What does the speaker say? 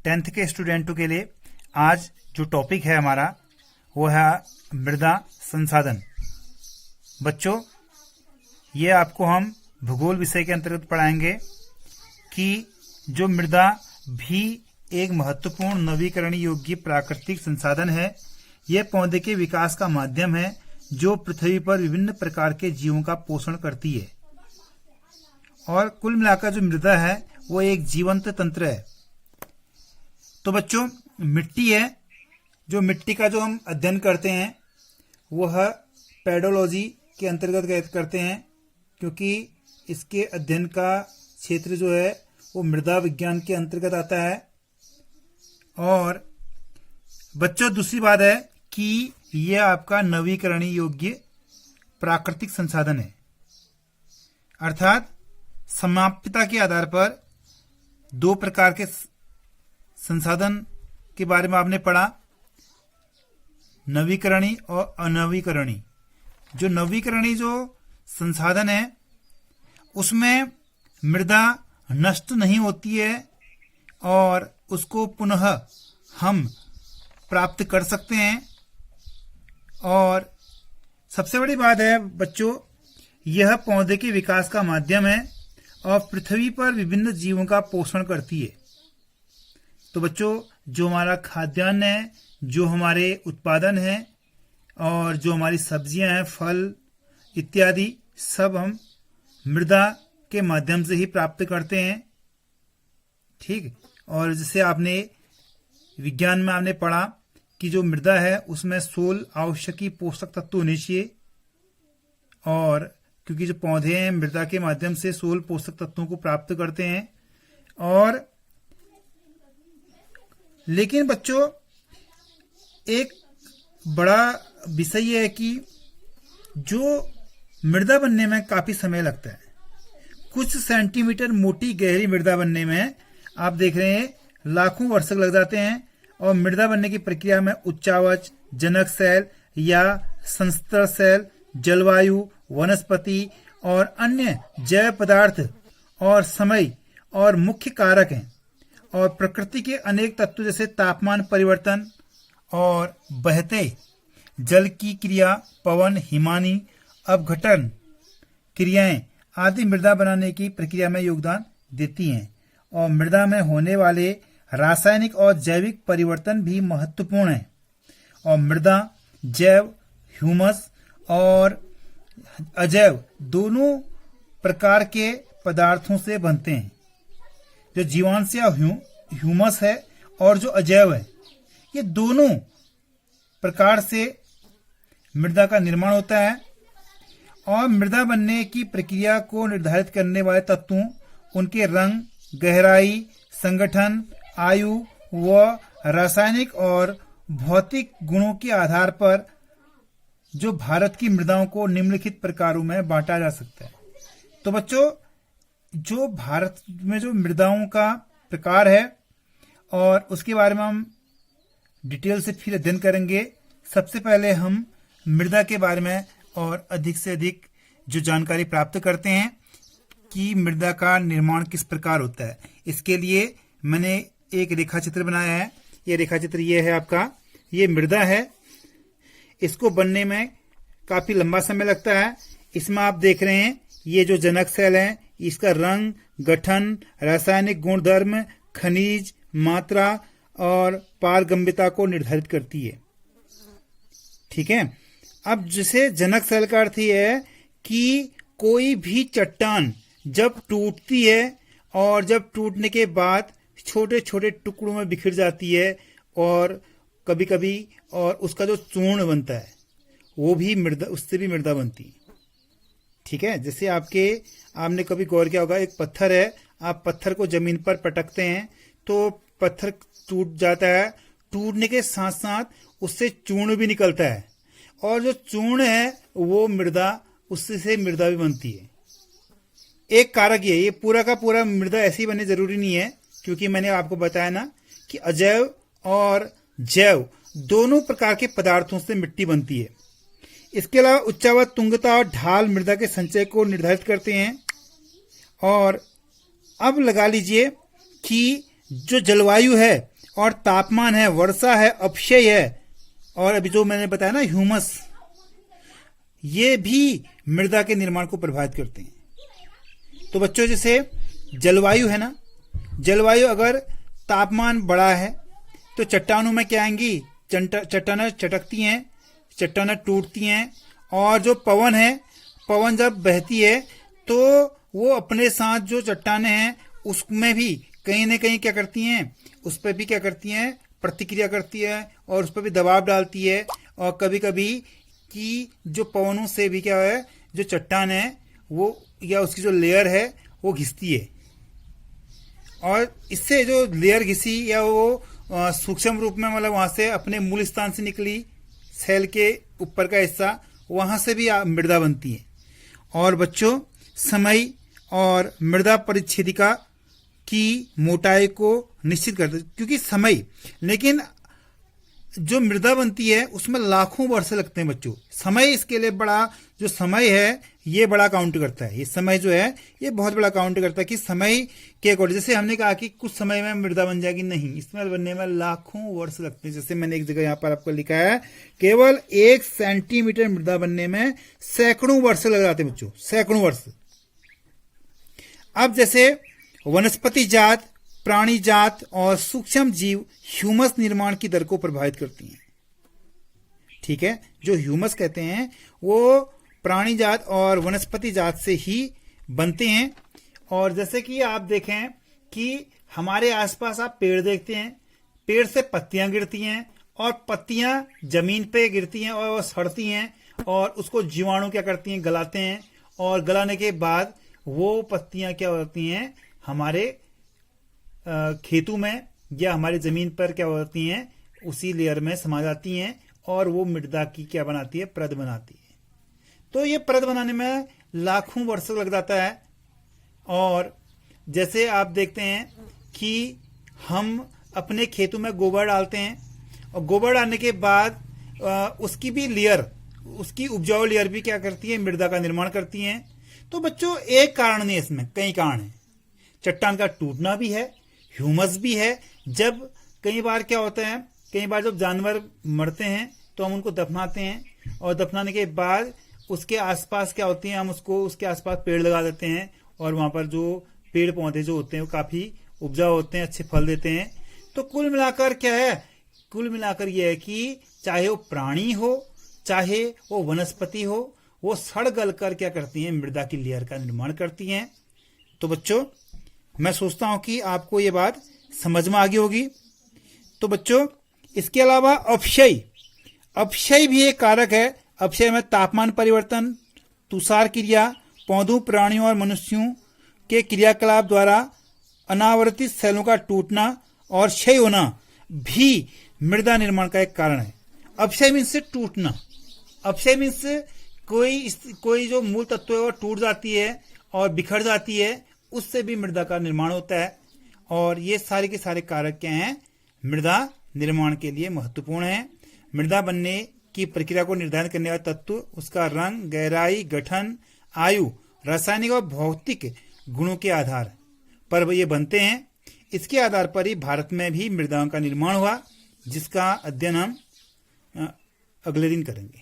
10th के स्टूडेंटों के लिए आज जो टॉपिक है हमारा वो है मृदा संसाधन। बच्चों, ये आपको हम भूगोल विषय के अंतर्गत पढ़ाएंगे कि जो मृदा भी एक महत्वपूर्ण नवीकरण योग्य प्राकृतिक संसाधन है। यह पौधे के विकास का माध्यम है जो पृथ्वी पर विभिन्न प्रकार के जीवों का पोषण करती है। और कुल मिलाकर जो मृदा है वो एक जीवंत तंत्र है। तो बच्चों, मिट्टी है, जो मिट्टी का जो हम अध्ययन करते हैं वह पेडोलॉजी के अंतर्गत करते हैं, क्योंकि इसके अध्ययन का क्षेत्र जो है वो मृदा विज्ञान के अंतर्गत आता है। और बच्चों, दूसरी बात है कि यह आपका नवीकरणीय योग्य प्राकृतिक संसाधन है, अर्थात समाप्यता के आधार पर दो प्रकार के संसाधन के बारे में आपने पढ़ा, नवीकरणीय और अनवीकरणीय। जो नवीकरणीय जो संसाधन है उसमें मृदा नष्ट नहीं होती है और उसको पुनः हम प्राप्त कर सकते हैं। और सबसे बड़ी बात है बच्चों, यह पौधे के विकास का माध्यम है और पृथ्वी पर विभिन्न जीवों का पोषण करती है। तो बच्चों, जो हमारा खाद्यान्न है, जो हमारे उत्पादन है और जो हमारी सब्जियां हैं, फल इत्यादि, सब हम मृदा के माध्यम से ही प्राप्त करते हैं। ठीक। और जैसे आपने विज्ञान में आपने पढ़ा कि जो मृदा है उसमें 16 आवश्यक पोषक तत्व होने चाहिए, और क्योंकि जो पौधे हैं मृदा के माध्यम से 16 पोषक तत्वों को प्राप्त करते हैं। और लेकिन बच्चों, एक बड़ा विषय यह है कि जो मृदा बनने में काफी समय लगता है। कुछ सेंटीमीटर मोटी गहरी मृदा बनने में आप देख रहे हैं लाखों वर्ष लग जाते हैं। और मृदा बनने की प्रक्रिया में उच्चावच, जनक सेल या संस्तर सेल, जलवायु, वनस्पति और अन्य जैव पदार्थ और समय और मुख्य कारक हैं। और प्रकृति के अनेक तत्व जैसे तापमान परिवर्तन और बहते जल की क्रिया, पवन, हिमानी अपघटन क्रियाएं आदि मृदा बनाने की प्रक्रिया में योगदान देती हैं। और मृदा में होने वाले रासायनिक और जैविक परिवर्तन भी महत्वपूर्ण है। और मृदा जैव, ह्यूमस और अजैव दोनों प्रकार के पदार्थों से बनते हैं। जो जीवांश या ह्यूमस है और जो अजैव है, ये दोनों प्रकार से मृदा का निर्माण होता है। और मृदा बनने की प्रक्रिया को निर्धारित करने वाले तत्वों, उनके रंग, गहराई, संगठन, आयु व रासायनिक और भौतिक गुणों के आधार पर जो भारत की मृदाओं को निम्नलिखित प्रकारों में बांटा जा सकता है। तो बच्चों, जो भारत में जो मृदाओं का प्रकार है और उसके बारे में हम डिटेल से फिर अध्ययन करेंगे। सबसे पहले हम मृदा के बारे में और अधिक से अधिक जो जानकारी प्राप्त करते हैं कि मृदा का निर्माण किस प्रकार होता है। इसके लिए मैंने एक रेखा चित्र बनाया है। ये रेखा चित्र ये है आपका, ये मृदा है। इसको बनने में काफी लंबा समय लगता है। इसमें आप देख रहे हैं ये जो जनक सेल है, इसका रंग, गठन, रासायनिक गुणधर्म, खनिज, मात्रा और पारगम्यता को निर्धारित करती है। ठीक है। अब जैसे जनक सेल का अर्थ ये है कि कोई भी चट्टान जब टूटती है और जब टूटने के बाद छोटे छोटे टुकड़ों में बिखर जाती है और कभी कभी और उसका जो चूर्ण बनता है वो भी मृदा, उससे भी मृदा बनती है। ठीक है। जैसे आपने कभी गौर किया होगा, एक पत्थर है, आप पत्थर को जमीन पर पटकते हैं तो पत्थर टूट जाता है। टूटने के साथ साथ उससे चूर्ण भी निकलता है और जो चूर्ण है वो मृदा, उससे मृदा भी बनती है। एक कारक ये पूरा का पूरा मृदा ऐसी बननी जरूरी नहीं है, क्योंकि मैंने आपको बताया ना कि अजैव और जैव दोनों प्रकार के पदार्थों से मिट्टी बनती है। इसके अलावा उच्चावच, तुंगता और ढाल मृदा के संचय को निर्धारित करते हैं। और अब लगा लीजिए कि जो जलवायु है और तापमान है, वर्षा है, अपक्षय है, और अभी जो मैंने बताया ना ह्यूमस, ये भी मृदा के निर्माण को प्रभावित करते हैं। तो बच्चों जैसे जलवायु है ना, जलवायु अगर तापमान बढ़ा है तो चट्टानों में क्या आएंगी, चट्टानें चटकती हैं, चट्टानें टूटती हैं, और जो पवन है, पवन जब बहती है तो वो अपने साथ जो चट्टानें हैं उसमें भी कहीं ना कहीं क्या करती हैं, उस पर भी क्या करती हैं, प्रतिक्रिया करती है और उस पर भी दबाव डालती है, और कभी कभी कि जो पवनों से भी क्या है, जो चट्टान है वो या उसकी जो लेयर है वो घिसती है, और इससे जो लेयर घिसी या वो सूक्ष्म रूप में मतलब वहां से अपने मूल स्थान से निकली सेल के ऊपर का हिस्सा, वहां से भी मृदा बनती है। और बच्चों समय और मृदा परिच्छेदिका की मोटाई को निश्चित करते, क्योंकि समय, लेकिन जो मृदा बनती है उसमें लाखों वर्ष लगते हैं बच्चों। समय इसके लिए बड़ा, जो समय है ये बड़ा काउंट करता है, ये समय जो है ये बहुत बड़ा काउंट करता है कि समय के अकॉर्डिंग, जैसे हमने कहा कि कुछ समय में मृदा बन जाएगी, नहीं, इसमें बनने में लाखों वर्ष लगते हैं। जैसे मैंने एक जगह यहाँ पर आपको लिखा है, केवल 1 सेंटीमीटर मृदा बनने में सैकड़ों वर्ष लग जाते हैं बच्चों, सैकड़ों वर्ष। अब जैसे वनस्पति जात, प्राणी जात और सूक्ष्म जीव ह्यूमस निर्माण की दर को प्रभावित करती हैं। ठीक है, जो ह्यूमस कहते हैं वो प्राणी जात और वनस्पति जात से ही बनते हैं। और जैसे कि आप देखें कि हमारे आसपास आप पेड़ देखते हैं, पेड़ से पत्तियां गिरती हैं और पत्तियां जमीन पे गिरती हैं और वो सड़ती हैं, और उसको जीवाणु क्या करती हैं, गलाते हैं, और गलाने के बाद वो पत्तियां क्या होती हैं, हमारे खेतों में या हमारी जमीन पर क्या होती हैं, उसी लेयर में समा जाती हैं, और वो मृदा की क्या बनाती है, परत बनाती है। तो ये परत बनाने में लाखों वर्ष लग जाता है। और जैसे आप देखते हैं कि हम अपने खेतों में गोबर डालते हैं, और गोबर डालने के बाद उसकी भी लेयर, उसकी उपजाऊ लेयर भी क्या करती है, मृदा का निर्माण करती है। तो बच्चों एक कारण नहीं, इसमें कई कारण है। चट्टान का टूटना भी है, ह्यूमस भी है। जब कई बार क्या होता है, कई बार जब जानवर मरते हैं तो हम उनको दफनाते हैं, और दफनाने के बाद उसके आसपास क्या होती है, हम उसको उसके आसपास पेड़ लगा देते हैं, और वहां पर जो पेड़ पौधे जो होते हैं वो काफी उपजाऊ होते हैं, अच्छे फल देते हैं। तो कुल मिलाकर क्या है, कुल मिलाकर यह है कि चाहे वो प्राणी हो चाहे वो वनस्पति हो, वो सड़ गल कर क्या करती हैं, मृदा की लेयर का निर्माण करती हैं। तो बच्चों मैं सोचता हूं कि आपको ये बात समझ में आ गई होगी। तो बच्चों इसके अलावा अपक्षय, अपक्षय भी एक कारक है। अपक्षय में तापमान परिवर्तन, तुषार क्रिया, पौधों, प्राणियों और मनुष्यों के क्रियाकलाप द्वारा अनावर्तित सेलों का टूटना और क्षय होना भी मृदा निर्माण का एक कारण है। अपक्षय मीन्स टूटना, अपक्षय मीन्स कोई जो मूल तत्व है वो टूट जाती है और बिखर जाती है, उससे भी मृदा का निर्माण होता है। और ये सारे के सारे कारक क्या हैं, मृदा निर्माण के लिए महत्वपूर्ण है। मृदा बनने की प्रक्रिया को निर्धारित करने वाले तत्व उसका रंग, गहराई, गठन, आयु, रासायनिक और भौतिक गुणों के आधार पर ये बनते हैं। इसके आधार पर ही भारत में भी मृदाओं का निर्माण हुआ, जिसका अध्ययन हम अगले दिन करेंगे।